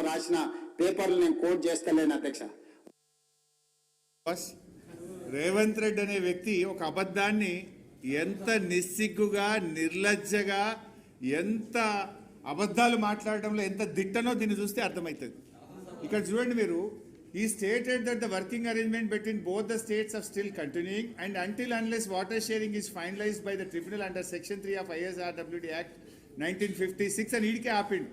రాసిన పేపర్లు నేను కోట్ చేస్తలేను అధ్యక్ష. రేవంత్ రెడ్డి అనే వ్యక్తి ఒక అబద్ధాన్ని ఎంత నిస్సిగ్గుగా నిర్లజ్జగా ఎంత అబద్ధాలు మాట్లాడడంలో ఎంత దిట్టనో దీన్ని చూస్తే అర్థమవుతుంది. ఇక్కడ చూడండి మీరు, he stated that the working arrangement between both the states are still continuing and until unless water sharing is finalized by the tribunal under section 3 of ISRWD Act 1956 and idike happened,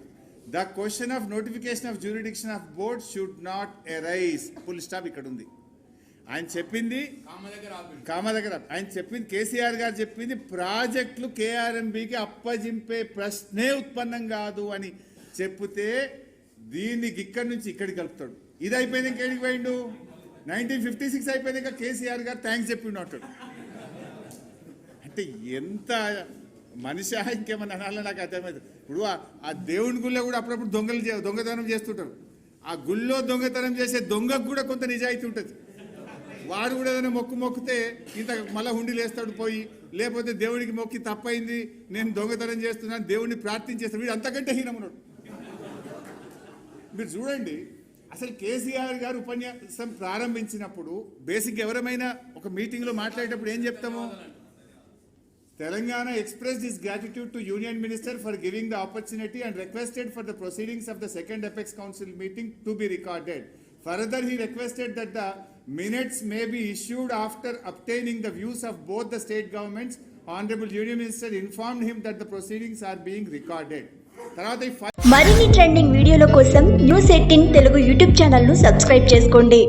the question of notification of jurisdiction of board should not arise. Full stop ikkada undi. ఆయన చెప్పింది కామ దగ్గర ఆయన చెప్పింది కేసీఆర్ గారు చెప్పింది ప్రాజెక్టులు కేఆర్ఎంబీకి అప్పజింపే ప్రశ్నే ఉత్పన్నం కాదు అని చెప్తే దీనికి ఇక్కడి నుంచి ఇక్కడికి కలుపుతాడు. ఇది అయిపోయింది ఇంకేడికి పోయిండు, 1956 అయిపోయింది ఇంకా కేసీఆర్ గారు థ్యాంక్స్ చెప్పిండు అంటాడు. అంటే ఎంత మనిషి ఇంకేమన్నా అనాలో నాకు అర్థమైంది. ఇప్పుడు ఆ దేవుని గుళ్ళో కూడా అప్పుడప్పుడు దొంగతనం చేస్తుంటారు. ఆ గుళ్ళో దొంగతనం చేసే దొంగకు కూడా కొంత నిజాయితీ ఉంటుంది. వాడు కూడా ఏదైనా మొక్కితే ఇంత మళ్ళీ హుండీలు వేస్తాడు పోయి, లేకపోతే దేవుడికి మొక్కి తప్పైంది నేను దొంగతనం చేస్తున్నాను దేవుడిని ప్రార్థించేస్తాడు. వీడు అంతకంటే హీనమున్నాడు. మీరు చూడండి, అసలు కేసీఆర్ గారు ఉపన్యాసం ప్రారంభించినప్పుడు బేసిక్ ఎవరైనా ఒక మీటింగ్లో మాట్లాడేటప్పుడు ఏం చెప్తాము, Telangana expressed his gratitude to Union Minister for giving the opportunity and requested for the proceedings of the second Apex Council meeting to be recorded. Further, he requested that the minutes may be issued after obtaining the views of both the state governments. Honorable Union Minister informed him that the proceedings are being recorded. మరిన్ని trending వీడియోల కోసం news 18 Telugu YouTube channel ను subscribe చేసుకోండి.